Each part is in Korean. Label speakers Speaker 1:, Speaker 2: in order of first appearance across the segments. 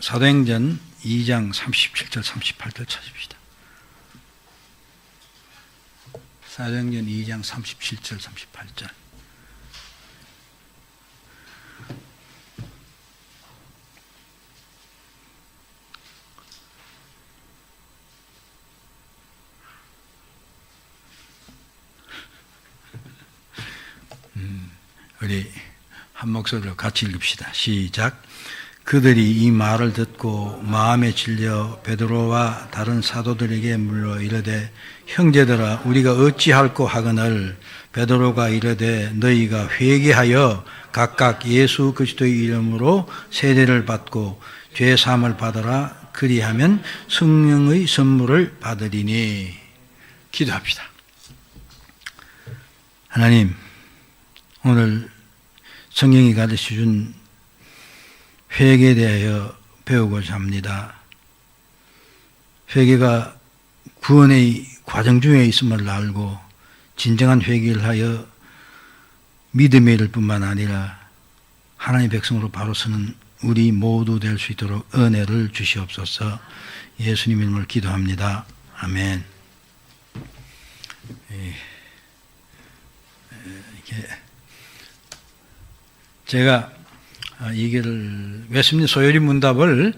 Speaker 1: 사도행전 2장 37절 38절 찾읍시다. 사도행전 2장 37절 38절. 우리 한 목소리로 같이 읽읍시다. 시작. 그들이 이 말을 듣고 마음에 질려 베드로와 다른 사도들에게 물러 이르되 형제들아 우리가 어찌할꼬 하거늘 베드로가 이르되 너희가 회개하여 각각 예수 그리스도의 이름으로 세례를 받고 죄 사함을 받으라. 그리하면 성령의 선물을 받으리니. 기도합시다. 하나님, 오늘 성령이 가르쳐 준 회개에 대하여 배우고자 합니다. 회개가 구원의 과정 중에 있음을 알고 진정한 회개를 하여 믿음에 이를 뿐만 아니라 하나님의 백성으로 바로 서는 우리 모두 될 수 있도록 은혜를 주시옵소서. 예수님 이름으로 기도합니다. 아멘. 제가 이게를 웨스민스터 소요리 문답을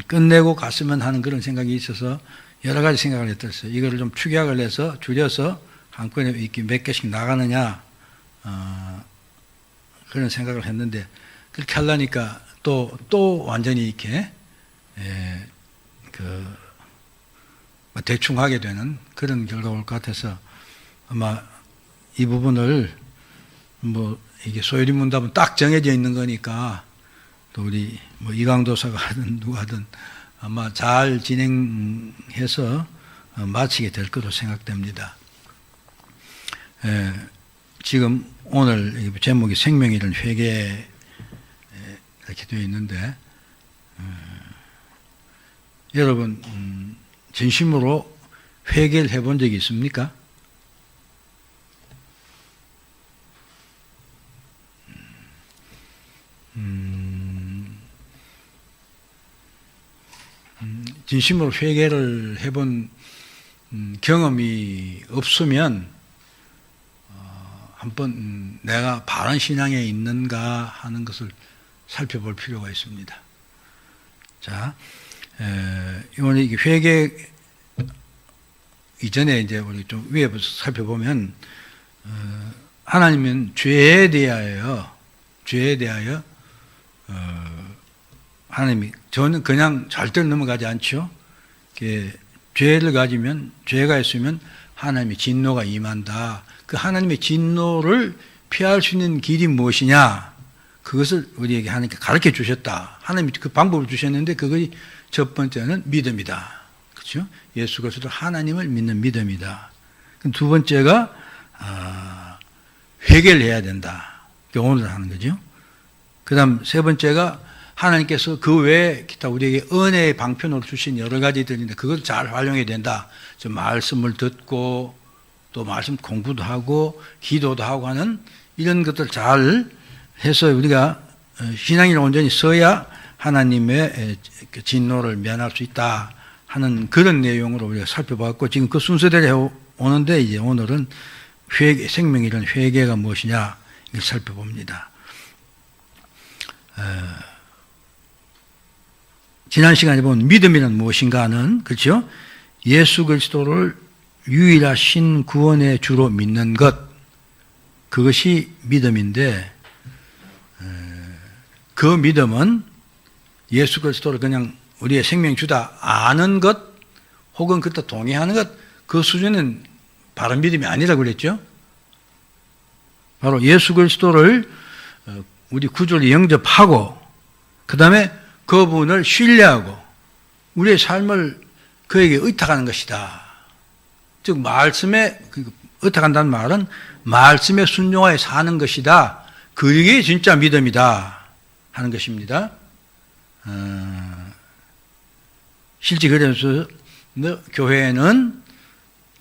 Speaker 1: 끝내고 갔으면 하는 그런 생각이 있어서 여러 가지 생각을 했었어요. 이거를 좀 축약을 해서 줄여서 한꺼번에 이렇게 몇 개씩 나가느냐 그런 생각을 했는데 그렇게 하려니까 또 완전히 이렇게 대충 하게 되는 그런 결과가 올 것 같아서 아마 이 부분을 이게 소요리 문답은 딱 정해져 있는 거니까 또 우리 이강도사가 하든 누가 하든 아마 잘 진행해서 마치게 될 것으로 생각됩니다. 지금 오늘 제목이 생명이 이른 회개 이렇게 되어 있는데 여러분 진심으로 회개를 해본 적이 있습니까? 진심으로 회개를 해본 경험이 없으면 한번 내가 바른 신앙에 있는가 하는 것을 살펴볼 필요가 있습니다. 자, 이번에 회개 이전에 이제 우리 좀 위에부터 살펴보면 하나님은 죄에 대하여 하나님이 저는 그냥 절대로 넘어가지 않죠. 죄를 가지면 죄가 있으면 하나님의 진노가 임한다. 그 하나님의 진노를 피할 수 있는 길이 무엇이냐? 그것을 우리에게 하나님께 가르쳐 주셨다. 하나님이 그 방법을 주셨는데 그것이 첫 번째는 믿음이다. 그렇죠? 예수 그리스도 하나님을 믿는 믿음이다. 두 번째가 회개를 해야 된다. 오늘 하는 거죠. 그 다음 세 번째가 하나님께서 그 외에 기타 우리에게 은혜의 방편으로 주신 여러 가지들인데 그걸 잘 활용해야 된다. 말씀을 듣고 또 말씀 공부도 하고 기도도 하고 하는 이런 것들 잘 해서 우리가 신앙을 온전히 써야 하나님의 진노를 면할 수 있다 하는 그런 내용으로 우리가 살펴봤고 지금 그 순서대로 오는데 이제 오늘은 회개, 생명이 이른 회개가 무엇이냐 이걸 살펴봅니다. 지난 시간에 본 믿음이란 무엇인가 하는, 그렇죠? 예수 그리스도를 유일하신 구원의 주로 믿는 것, 그것이 믿음인데, 그 믿음은 예수 그리스도를 그냥 우리의 생명 주다 아는 것, 혹은 그때 동의하는 것, 그 수준은 바른 믿음이 아니라고 그랬죠? 바로 예수 그리스도를 우리 구주를 영접하고, 그 다음에 그분을 신뢰하고 우리의 삶을 그에게 의탁하는 것이다. 즉 말씀에 의탁한다는 말은 말씀에 순종하여 사는 것이다. 그게 진짜 믿음이다 하는 것입니다. 실제 그래서 교회에는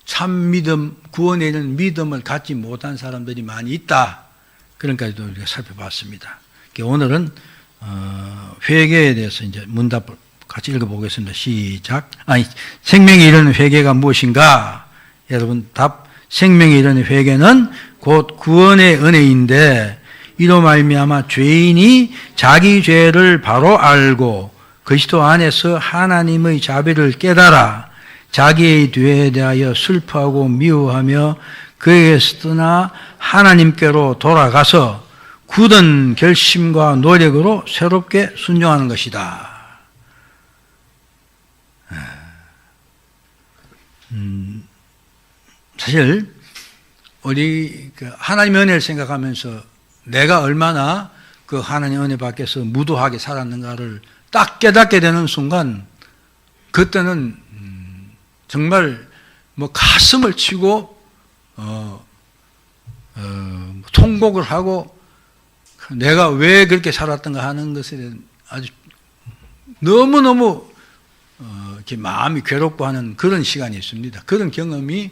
Speaker 1: 참 믿음, 구원에 있는 믿음을 갖지 못한 사람들이 많이 있다. 그런 까지도 우리가 살펴봤습니다. 오늘은 회개에 대해서 이제 문답을 같이 읽어보겠습니다. 시작. 생명에 이르는 회개가 무엇인가? 여러분 답. 생명에 이르는 회개는 곧 구원의 은혜인데 이로 말미암아 죄인이 자기 죄를 바로 알고 그리스도 안에서 하나님의 자비를 깨달아 자기의 죄에 대하여 슬퍼하고 미워하며 그에게서 떠나 하나님께로 돌아가서 굳은 결심과 노력으로 새롭게 순종하는 것이다. 사실 우리 하나님의 은혜를 생각하면서 내가 얼마나 그 하나님의 은혜 밖에서 무도하게 살았는가를 딱 깨닫게 되는 순간 그때는 정말 뭐 가슴을 치고 통곡을 하고 내가 왜 그렇게 살았던가 하는 것에 대한 아주 너무너무 이렇게 마음이 괴롭고 하는 그런 시간이 있습니다. 그런 경험이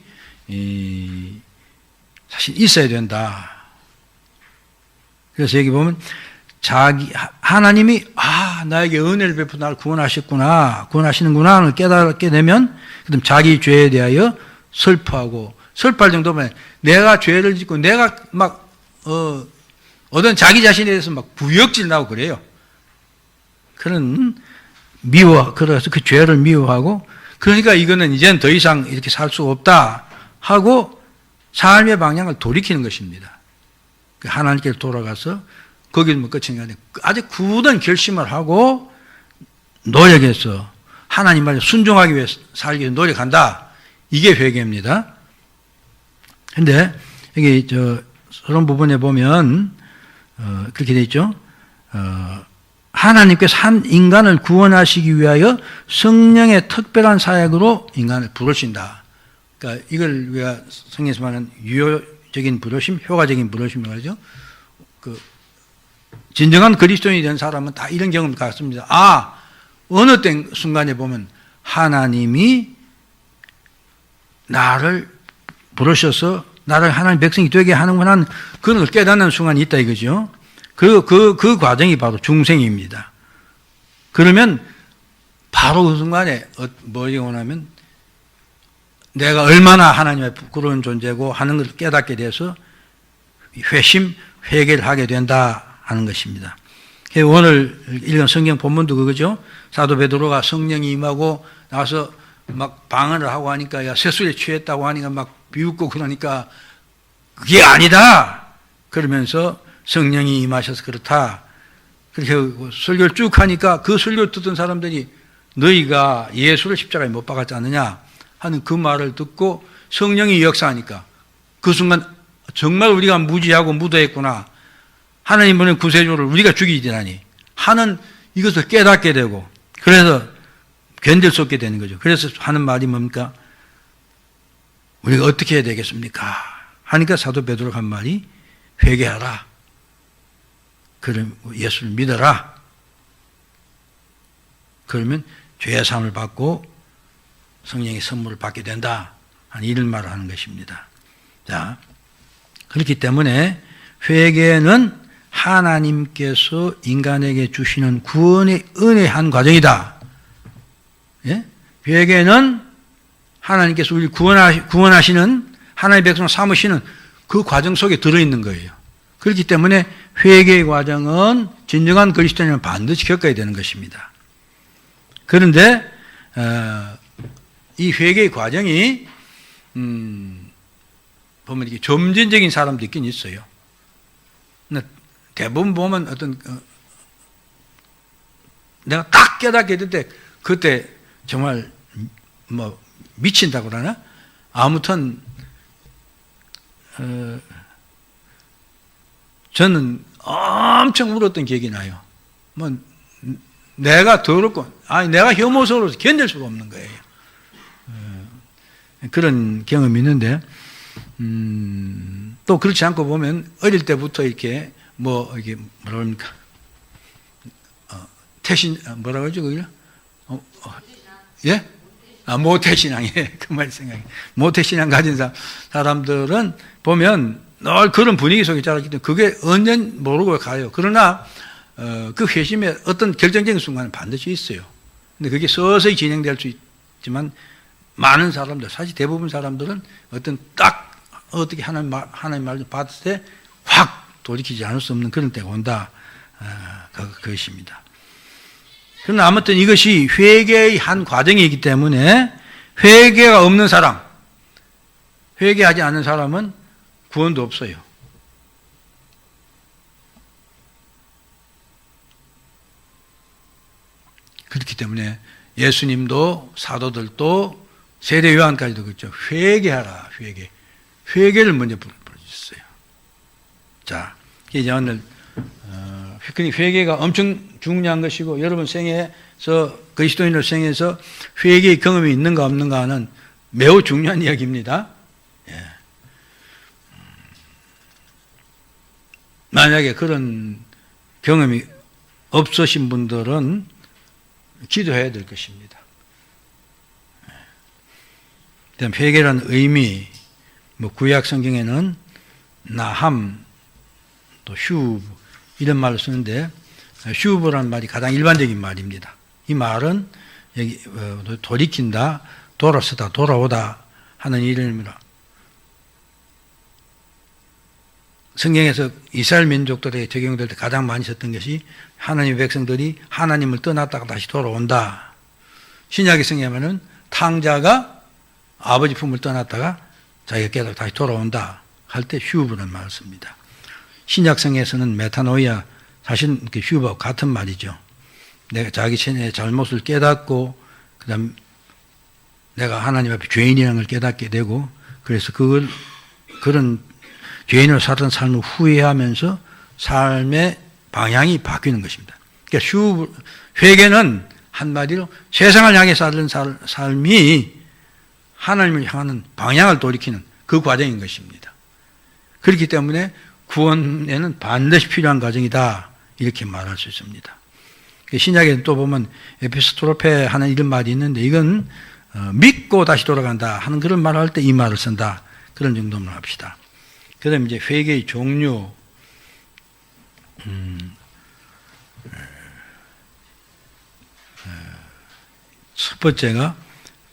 Speaker 1: 사실 있어야 된다. 그래서 여기 보면 하나님이 나에게 은혜를 베풀어 나를 구원하시는구나를 깨닫게 되면 그다음 자기 죄에 대하여 슬퍼할 정도면 내가 죄를 짓고 내가 막 어떤 자기 자신에 대해서 막 부역질 나고 그래요. 그래서 그 죄를 미워하고 그러니까 이거는 이제는 더 이상 이렇게 살 수 없다 하고 삶의 방향을 돌이키는 것입니다. 하나님께로 돌아가서 거기는 뭐 끝인 게 아니라 아주 굳은 결심을 하고 노력해서 하나님 말에 순종하기 위해 살기 위해 노력한다. 이게 회개입니다. 근데 여기 그런 부분에 보면 그렇게 돼 있죠. 하나님께서 한 인간을 구원하시기 위하여 성령의 특별한 사역으로 인간을 부르신다. 그러니까 이걸 우리가 성경에서 말하는 유효적인 부르심, 효과적인 부르심이라고 하죠. 진정한 그리스도인이 된 사람은 다 이런 경험을 갖습니다. 어느 때 순간에 보면 하나님이 나를 부르셔서 나를 하나님 백성이 되게 하는구나 그런 걸 깨닫는 순간이 있다 이거죠. 그 과정이 바로 중생입니다. 그러면 바로 그 순간에 뭐가 오냐면 내가 얼마나 하나님의 부끄러운 존재고 하는 것을 깨닫게 돼서 회개를 하게 된다 하는 것입니다. 오늘 읽은 성경 본문도 그거죠. 사도 베드로가 성령이 임하고 나와서 막 방언을 하고 하니까 야 세술에 취했다고 하니까 막 비웃고 그러니까 그게 아니다. 그러면서 성령이 임하셔서 그렇다. 그렇게 설교를 쭉 하니까 그 설교를 듣던 사람들이 너희가 예수를 십자가에 못 박았지 않느냐 하는 그 말을 듣고 성령이 역사하니까 그 순간 정말 우리가 무지하고 무도했구나. 하나님 보낸 구세주를 우리가 죽이지라니 하는 이것을 깨닫게 되고 그래서 견딜 수 없게 되는 거죠. 그래서 하는 말이 뭡니까? 우리가 어떻게 해야 되겠습니까? 하니까 사도 베드로가 한 말이 회개하라. 그럼 예수를 믿어라. 그러면 죄의 사함을 받고 성령의 선물을 받게 된다. 하는 이런 말을 하는 것입니다. 자, 그렇기 때문에 회개는 하나님께서 인간에게 주시는 구원의 은혜의 한 과정이다. 예? 회개는 하나님께서 우리를 구원하시는 하나님의 백성을 삼으시는 그 과정 속에 들어있는 거예요. 그렇기 때문에 회개의 과정은 진정한 그리스도인은 반드시 겪어야 되는 것입니다. 그런데 이 회개의 과정이 보면 이렇게 점진적인 사람도 있긴 있어요. 대부분 보면 어떤 내가 딱 깨닫게 될 때 그때 정말 뭐 미친다고 그러나 아무튼 저는 엄청 울었던 기억이 나요. 뭐 내가 더럽고 내가 혐오스러워서 견딜 수가 없는 거예요. 그런 경험이 있는데 또 그렇지 않고 보면 어릴 때부터 이렇게 이게 뭐라 그럽니까? 태신 뭐라고 하죠 그게? 예? 모태신앙. 예, 그 말 생각해. 모태신앙 가진 사람들은 보면 늘 그런 분위기 속에 자랐기 때문에 그게 언젠 모르고 가요. 그러나 그 회심의 어떤 결정적인 순간은 반드시 있어요. 근데 그게 서서히 진행될 수 있지만 많은 사람들, 사실 대부분 사람들은 어떤 딱 어떻게 하나님 말을 받을 때 확 돌이키지 않을 수 없는 그런 때가 온다. 그것입니다. 그러나 아무튼 이것이 회개의 한 과정이기 때문에 회개가 없는 사람, 회개하지 않는 사람은 구원도 없어요. 그렇기 때문에 예수님도 사도들도 세례 요한까지도 그렇죠. 회개하라, 회개. 회개를 먼저 부르셨어요. 자, 이제 오늘 회개가 엄청 중요한 것이고 여러분 생애에서 그리스도인의 생애에서 회개의 경험이 있는가 없는가는 매우 중요한 이야기입니다. 예. 만약에 그런 경험이 없으신 분들은 기도해야 될 것입니다. 그다음 회개라는 의미, 구약 성경에는 나함, 또 휴브 이런 말을 쓰는데 휴브라는 말이 가장 일반적인 말입니다. 이 말은 여기 돌이킨다, 돌아서다, 돌아오다 하는 이름이라. 성경에서 이스라엘 민족들에게 적용될 때 가장 많이 썼던 것이 하나님의 백성들이 하나님을 떠났다가 다시 돌아온다. 신약의 성경에는 탕자가 아버지 품을 떠났다가 자기가 깨닫고 다시 돌아온다 할 때 휴브라는 말을 씁니다. 신약성에서는 메타노이아, 사실 휴브와 같은 말이죠. 내가 자기 신의 잘못을 깨닫고 그다음 내가 하나님 앞에 죄인이라는 걸 깨닫게 되고 그래서 그런 죄인으로 살던 삶을 후회하면서 삶의 방향이 바뀌는 것입니다. 그러니까 회개는 한마디로 세상을 향해 사는 삶이 하나님을 향하는 방향을 돌이키는 그 과정인 것입니다. 그렇기 때문에 구원에는 반드시 필요한 과정이다 이렇게 말할 수 있습니다. 신약에 또 보면 에피스토로페 하는 이런 말이 있는데 이건 믿고 다시 돌아간다 하는 그런 말을 할 때 이 말을 쓴다. 그런 정도만 합시다. 그 다음에 이제 회개의 종류. 첫 번째가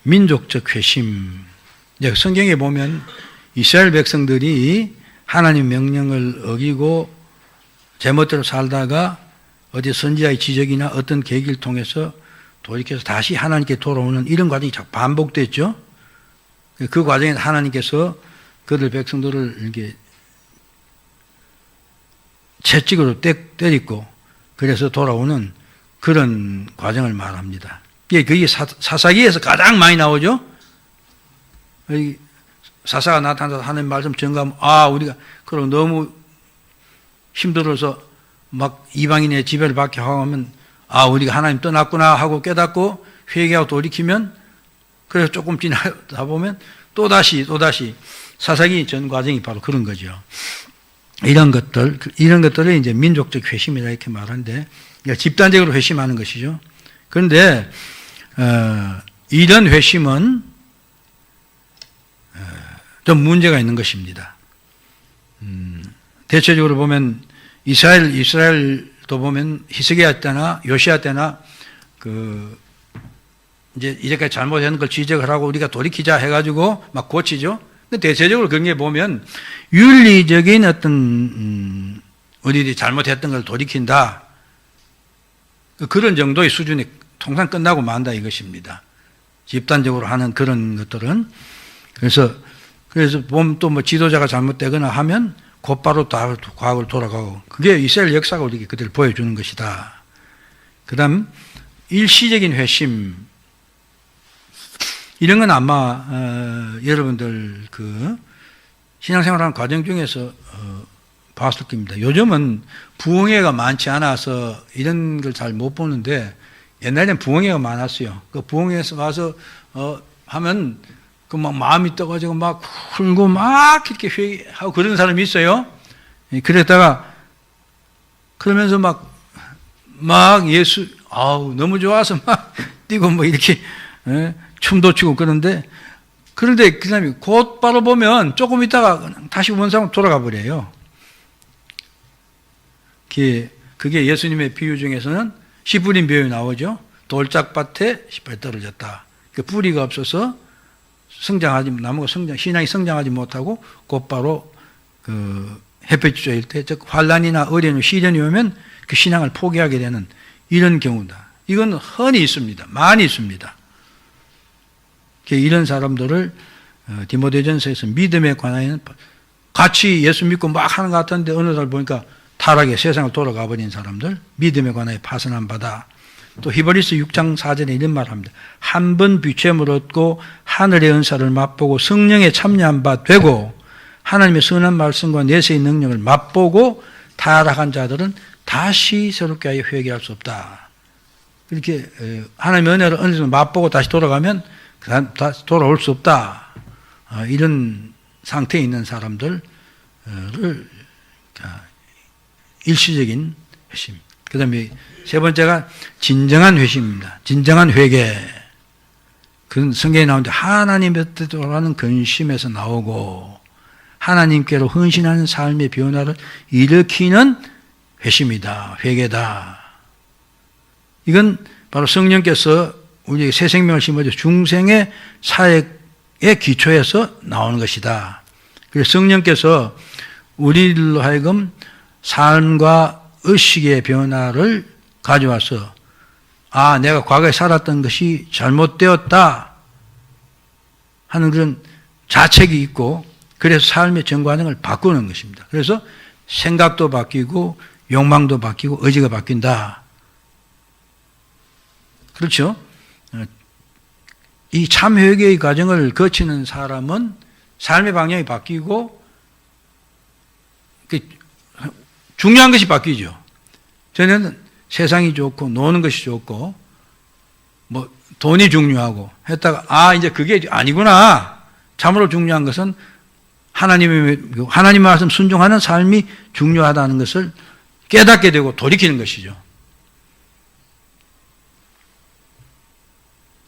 Speaker 1: 민족적 회심. 성경에 보면 이스라엘 백성들이 하나님 명령을 어기고 제멋대로 살다가 어디 선지자의 지적이나 어떤 계기를 통해서 돌이켜서 다시 하나님께 돌아오는 이런 과정이 자꾸 반복됐죠. 그 과정에 하나님께서 그들 백성들을 이렇게 채찍으로 때리고 그래서 돌아오는 그런 과정을 말합니다. 그게 사사기에서 가장 많이 나오죠. 사사가 나타나서 하나님 말씀 전가하면 우리가 그럼 너무 힘들어서 막 이방인의 지배를 받게 하면 우리가 하나님 떠났구나 하고 깨닫고 회개하고 돌이키면 그래서 조금 지나다 보면 또다시 사사기 전 과정이 바로 그런 거죠. 이런 것들을 이제 민족적 회심이라 이렇게 말하는데 집단적으로 회심하는 것이죠. 그런데 이런 회심은 좀 문제가 있는 것입니다. 대체적으로 보면 이스라엘도 보면 히스기야 때나 요시야 때나 이제 이제까지 잘못한 걸 지적을 하고 우리가 돌이키자 해가지고 막 고치죠. 근데 대체적으로 그런 게 보면 윤리적인 어떤 우리들이 잘못했던 걸 돌이킨다. 그런 정도의 수준이 통상 끝나고 만다 이것입니다. 집단적으로 하는 그런 것들은. 그래서 보면 또 뭐 지도자가 잘못되거나 하면 곧바로 다 과거로 돌아가고 그게 이스라엘 역사가 우리에게 그대로 보여주는 것이다. 그 다음 일시적인 회심 이런 건 아마 여러분들 신앙생활하는 과정 중에서 봤을 겁니다. 요즘은 부흥회가 많지 않아서 이런 걸 잘 못 보는데 옛날에는 부흥회가 많았어요. 그 부흥회에서 와서 하면 막 마음이 떠가지고 막 울고 막 이렇게 회개하고 그런 사람이 있어요. 그러면서 막 예수 너무 좋아서 막 뛰고 뭐 이렇게 춤도 추고 그런데 그 사람이 곧바로 보면 조금 있다가 다시 원상으로 돌아가 버려요. 그게 예수님의 비유 중에서는 씨 뿌린 비유 나오죠. 돌짝밭에 씨발이 떨어졌다. 그 뿌리가 없어서 나무가 신앙이 성장하지 못하고 곧바로 그 햇볕이 쬐일 때, 즉 환란이나 어려움, 시련이 오면 그 신앙을 포기하게 되는 이런 경우다. 이건 흔히 있습니다. 많이 있습니다. 이런 사람들을 디모데전서에서 믿음에 관하여는 같이 예수 믿고 막 하는 것 같은데 어느 날 보니까 타락에 세상을 돌아가 버린 사람들, 믿음에 관하여 파선한 바다. 또 히브리서 6장 4절에 이런 말을 합니다. 한 번 비추임을 얻고 하늘의 은사를 맛보고 성령에 참여한 바 되고 하나님의 선한 말씀과 내세의 능력을 맛보고 타락한 자들은 다시 새롭게 하여 회개할 수 없다. 이렇게 하나님의 은혜를 어느 정도 맛보고 다시 돌아가면 다시 돌아올 수 없다. 이런 상태에 있는 사람들을 일시적인 회심. 그 다음에 세 번째가 진정한 회심입니다. 진정한 회개. 그건 성경에 나오는데 하나님께 돌아가는 근심에서 나오고 하나님께로 헌신하는 삶의 변화를 일으키는 회심이다. 회개다. 이건 바로 성령께서 우리에게 새 생명을 심어줘 중생의 사역의 기초에서 나오는 것이다. 그래서 성령께서 우리들로 하여금 삶과 의식의 변화를 가져와서 내가 과거에 살았던 것이 잘못되었다 하는 그런 자책이 있고 그래서 삶의 정과능을 바꾸는 것입니다. 그래서 생각도 바뀌고 욕망도 바뀌고 의지가 바뀐다. 그렇죠? 이 참회개의 과정을 거치는 사람은 삶의 방향이 바뀌고 중요한 것이 바뀌죠. 전에는 세상이 좋고 노는 것이 좋고 뭐 돈이 중요하고 했다가 이제 그게 아니구나. 참으로 중요한 것은 하나님 말씀 순종하는 삶이 중요하다는 것을 깨닫게 되고 돌이키는 것이죠.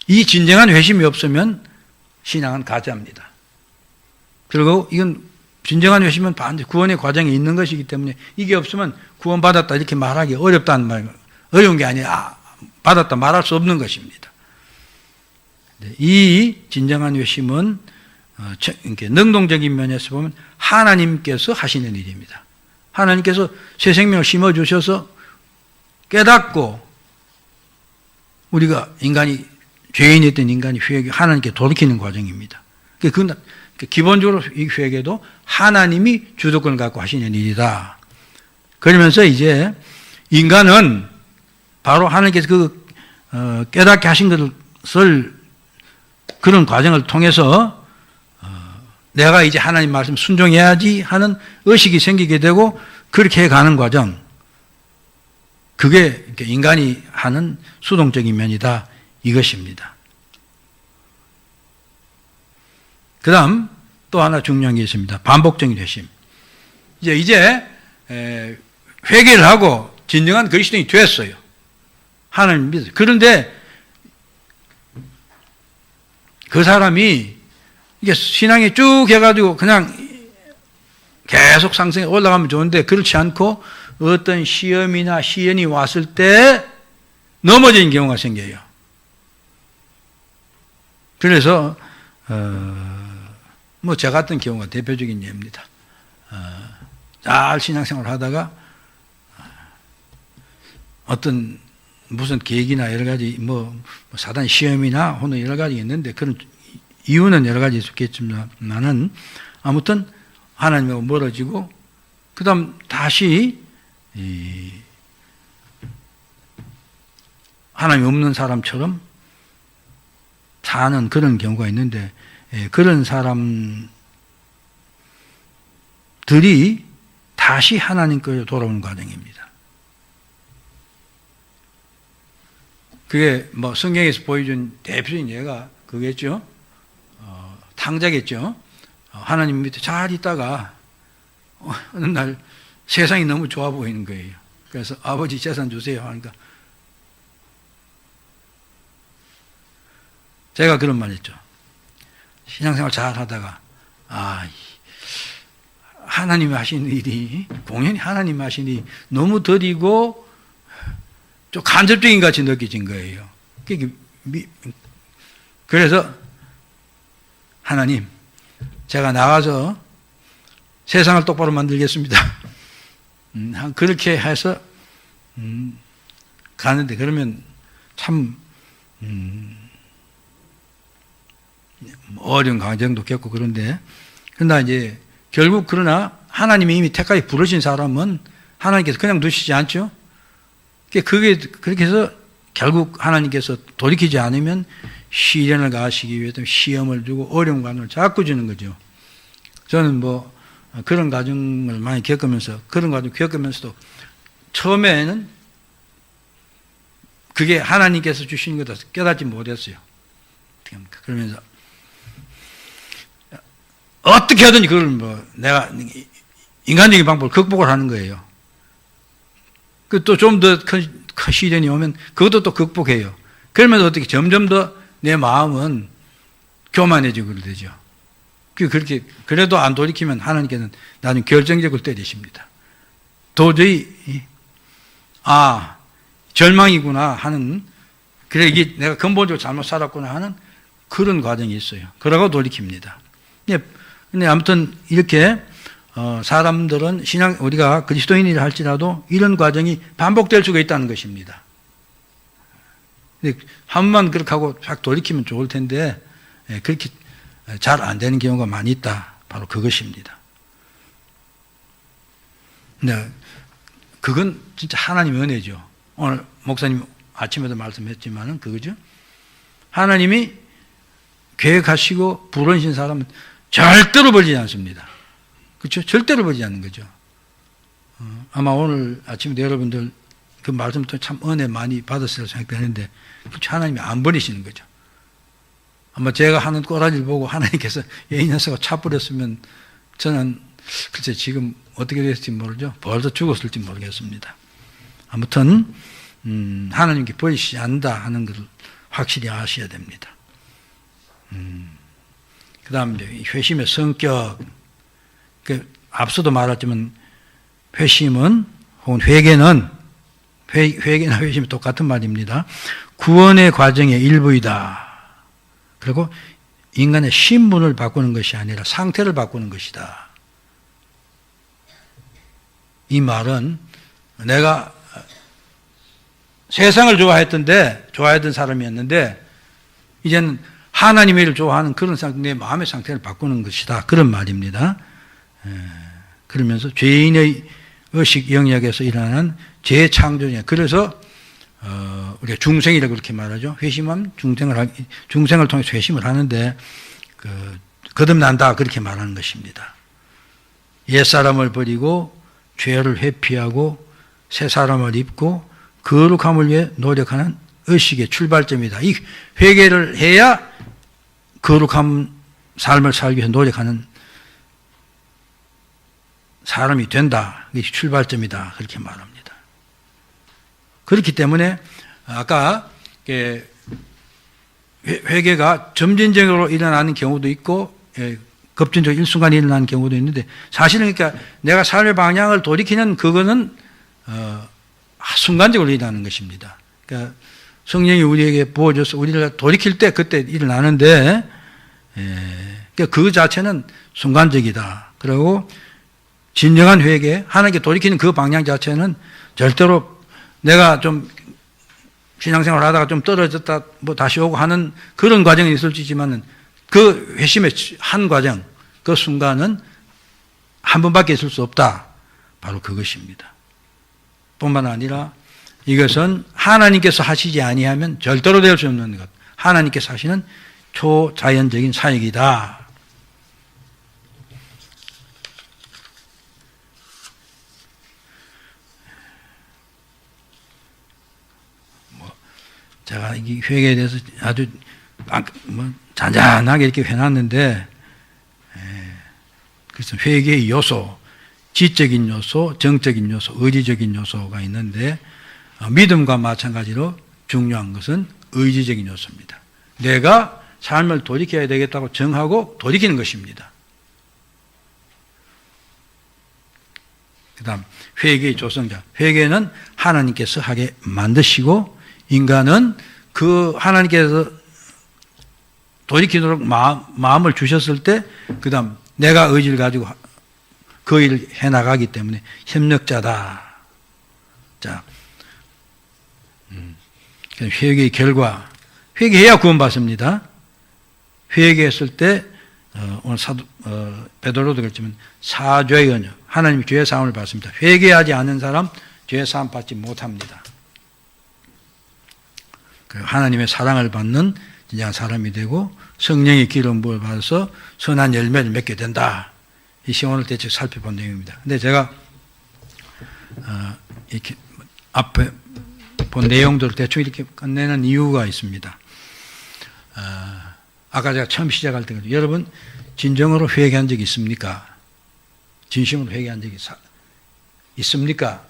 Speaker 1: 이 진정한 회심이 없으면 신앙은 가짜입니다. 그리고 이건 진정한 회심은 반드시 구원의 과정에 있는 것이기 때문에 이게 없으면 구원받았다 이렇게 말하기 어렵다는 말, 어려운 게 아니라 받았다 말할 수 없는 것입니다. 이 진정한 회심은 이렇게 능동적인 면에서 보면 하나님께서 하시는 일입니다. 하나님께서 새 생명을 심어주셔서 깨닫고 우리가 죄인이었던 인간이 하나님께 돌이키는 과정입니다. 그건 기본적으로 이 회개도 하나님이 주도권을 갖고 하시는 일이다. 그러면서 이제 인간은 바로 하나님께서 깨닫게 하신 것을 그런 과정을 통해서 내가 이제 하나님 말씀 순종해야지 하는 의식이 생기게 되고 그렇게 해가는 과정. 그게 인간이 하는 수동적인 면이다. 이것입니다. 그 다음 또 하나 중요한 게 있습니다. 반복적인 회심. 이제 회개를 하고 진정한 그리스도인이 됐어요. 하나님 믿어요. 그런데 그 사람이 이게 신앙이 쭉 해가지고 그냥 계속 상승해 올라가면 좋은데 그렇지 않고 어떤 시험이나 시련이 왔을 때 넘어지는 경우가 생겨요. 그래서 저 같은 경우가 대표적인 예입니다. 잘 신앙생활을 하다가 어떤 무슨 계획이나 여러 가지 사단 시험이나 혹은 여러 가지 있는데 그런 이유는 여러 가지 있겠지만은 아무튼 하나님하고 멀어지고 그 다음 다시 하나님 없는 사람처럼 사는 그런 경우가 있는데 그런 사람들이 다시 하나님께로 돌아오는 과정입니다. 그게 성경에서 보여준 대표적인 예가 그거겠죠. 탕자겠죠. 하나님 밑에 잘 있다가 어느 날 세상이 너무 좋아 보이는 거예요. 그래서 아버지 재산 주세요 하니까 제가 그런 말 했죠. 신앙생활 잘 하다가 하나님이 하신 일이, 공연히 하나님이 하신 일이 너무 더디고 좀 간접적인 같이 느껴진 거예요. 그래서 하나님, 제가 나가서 세상을 똑바로 만들겠습니다. 그렇게 해서 가는데, 그러면 참 어려운 과정도 겪고 그런데, 그러나 이제 결국 그러나 하나님이 이미 택하게 부르신 사람은 하나님께서 그냥 두시지 않죠. 그게 그렇게 해서 결국 하나님께서 돌이키지 않으면 시련을 가하시기 위해서 시험을 주고 어려운 과정을 자꾸 주는 거죠. 저는 뭐 그런 과정을 많이 겪으면서, 그런 과정 겪으면서도 처음에는 그게 하나님께서 주신 거다 깨닫지 못했어요. 어떻게 합니까? 그러면서 어떻게 하든지 그걸 뭐 내가 인간적인 방법을 극복을 하는 거예요. 그 또 좀 더 큰 시련이 오면 그것도 또 극복해요. 그러면서 어떻게 점점 더 내 마음은 교만해지고 그러죠. 그렇게 그래도 안 돌이키면 하나님께서는 나중에 결정적으로 때리십니다. 도저히 절망이구나 하는, 그래 이게 내가 근본적으로 잘못 살았구나 하는 그런 과정이 있어요. 그러고 돌이킵니다. 근데 아무튼 이렇게 사람들은 우리가 그리스도인이라 할지라도 이런 과정이 반복될 수가 있다는 것입니다. 한 번만 그렇게 하고 쫙 돌이키면 좋을 텐데 그렇게 잘 안 되는 경우가 많이 있다. 바로 그것입니다. 근데 그건 진짜 하나님의 은혜죠. 오늘 목사님 아침에도 말씀했지만은 그거죠. 하나님이 계획하시고 부르신 사람은 절대로 버리지 않습니다. 그렇죠? 절대로 버리지 않는 거죠. 아마 오늘 아침에 여러분들 그 말씀도 참 은혜 많이 받았을 생각되는데, 그렇죠? 하나님이 안 버리시는 거죠. 아마 제가 하는 꼬라지를 보고 하나님께서 이 녀석을 차버렸으면 저는 글쎄 지금 어떻게 됐을지 모르죠. 벌써 죽었을지 모르겠습니다. 아무튼 하나님께 버리시지 않는다 하는 것을 확실히 아셔야 됩니다. 그 다음 회심의 성격, 앞서도 말했지만 회심은 혹은 회개나 회심이 똑같은 말입니다. 구원의 과정의 일부이다. 그리고 인간의 신분을 바꾸는 것이 아니라 상태를 바꾸는 것이다. 이 말은 내가 세상을 좋아했던 사람이었는데 이제는 하나님의 일을 좋아하는 그런 상태, 내 마음의 상태를 바꾸는 것이다. 그런 말입니다. 그러면서 죄인의 의식 영역에서 일어나는 재창조냐. 그래서 우리가 중생이라고 그렇게 말하죠. 회심하면 중생을 통해서 회심을 하는데 거듭난다 그렇게 말하는 것입니다. 옛사람을 버리고 죄를 회피하고 새 사람을 입고 거룩함을 위해 노력하는 의식의 출발점이다. 이 회개를 해야 거룩한 삶을 살기 위해 노력하는 사람이 된다. 이게 출발점이다. 그렇게 말합니다. 그렇기 때문에 아까 회개가 점진적으로 일어나는 경우도 있고 급진적으로 일순간에 일어나는 경우도 있는데, 사실은 그러니까 내가 삶의 방향을 돌이키는 그거는 순간적으로 일어나는 것입니다. 그러니까 성령이 우리에게 부어져서 우리를 돌이킬 때 그때 일어나는데, 그러니까 그 자체는 순간적이다. 그리고 진정한 회개, 하나님께 돌이키는 그 방향 자체는 절대로 내가 좀 신앙생활 하다가 좀 떨어졌다 뭐 다시 오고 하는 그런 과정이 있을 수 있지만은 그 회심의 한 과정, 그 순간은 한 번밖에 있을 수 없다. 바로 그것입니다. 뿐만 아니라 이것은 하나님께서 하시지 아니하면 절대로 될 수 없는 것. 하나님께서 하시는 초자연적인 사역이다. 제가 이 회개에 대해서 아주 잔잔하게 이렇게 해놨는데, 그래서 회개의 요소, 지적인 요소, 정적인 요소, 의지적인 요소가 있는데, 믿음과 마찬가지로 중요한 것은 의지적인 요소입니다. 내가 삶을 돌이켜야 되겠다고 정하고 돌이키는 것입니다. 그 다음 회개의 조성자. 회개는 하나님께서 하게 만드시고 인간은 그 하나님께서 돌이키도록 마음을 주셨을 때 그 다음 내가 의지를 가지고 그 일을 해나가기 때문에 협력자다. 자, 회개의 결과, 회개해야 구원받습니다. 회개했을 때 오늘 베드로도 그랬지만 사죄의 언약, 하나님이 죄의 사함을 받습니다. 회개하지 않는 사람 죄의 사함 받지 못합니다. 하나님의 사랑을 받는 진정한 사람이 되고 성령의 기름 부음을 받아서 선한 열매를 맺게 된다. 이 시간을 대충 살펴본 내용입니다. 근데 제가 이렇게 앞에 본 내용들을 대충 이렇게 끝내는 이유가 있습니다. 아까 제가 처음 시작할 때 여러분 진정으로 회개한 적이 있습니까? 진심으로 회개한 적이 있습니까?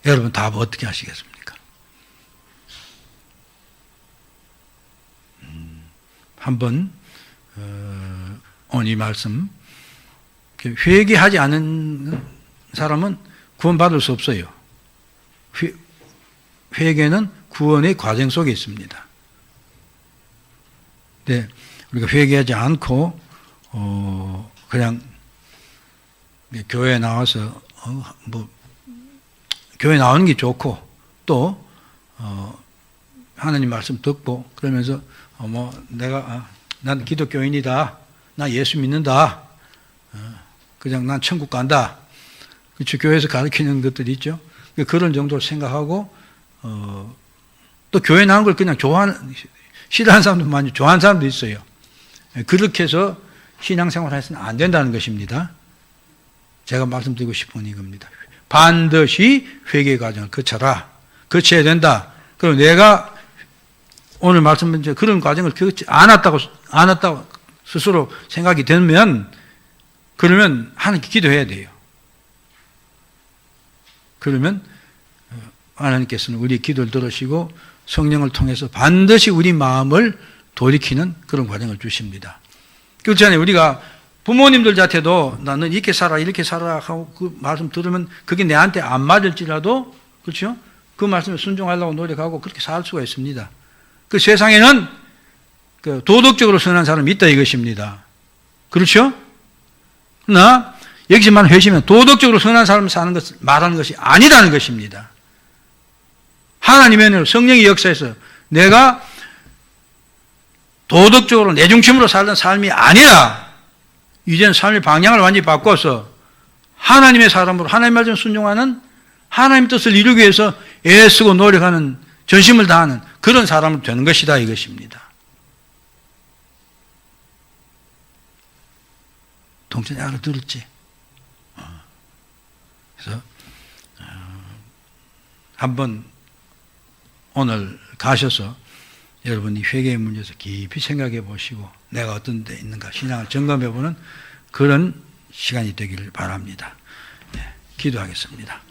Speaker 1: 여러분 답 어떻게 하시겠습니까? 한번 오늘 이 말씀 회개하지 않은 사람은 구원받을 수 없어요. 회개는 구원의 과정 속에 있습니다. 네, 우리가 회개하지 않고 그냥 교회에 나와서 교회 나오는 게 좋고 또 하나님 말씀 듣고 그러면서 난 기독교인이다. 나 예수 믿는다. 그냥 난 천국 간다. 그렇죠. 교회에서 가르치는 것들이 있죠. 그런 정도로 생각하고 또 교회 나온 걸 그냥 싫어하는 사람도 많이 좋아하는 사람도 있어요. 그렇게 해서 신앙생활 해서는 안 된다는 것입니다. 제가 말씀드리고 싶은 이겁니다. 반드시 회개 과정을 거쳐야 된다. 그리고 내가 오늘 말씀드린 그런 과정을 겪지 않았다고 스스로 생각이 되면 그러면 하나님께 기도해야 돼요. 그러면 하나님께서는 우리 기도를 들으시고 성령을 통해서 반드시 우리 마음을 돌이키는 그런 과정을 주십니다. 그렇잖아요. 우리가 부모님들 자체도 나는 이렇게 살아 하고 그 말씀 들으면 그게 내한테 안 맞을지라도 그렇죠? 그 말씀에 순종하려고 노력하고 그렇게 살 수가 있습니다. 그 세상에는 그 도덕적으로 선한 사람이 있다 이것입니다. 그렇죠? 그러나 여기서만 회심은 도덕적으로 선한 사람을 사는 것을 말하는 것이 아니라는 것입니다. 하나님의 은혜로 성령의 역사에서 내가 도덕적으로 내 중심으로 살던 삶이 아니라 이제는 삶의 방향을 완전히 바꿔서 하나님의 사람으로 하나님 말씀 순종하는 하나님 뜻을 이루기 위해서 애쓰고 노력하는 전심을 다하는 그런 사람으로 되는 것이다 이것입니다. 동천이 알아들었지? 그래서 한번 오늘 가셔서 여러분이 회개의 문제에서 깊이 생각해 보시고 내가 어떤 데 있는가 신앙을 점검해 보는 그런 시간이 되기를 바랍니다. 네, 기도하겠습니다.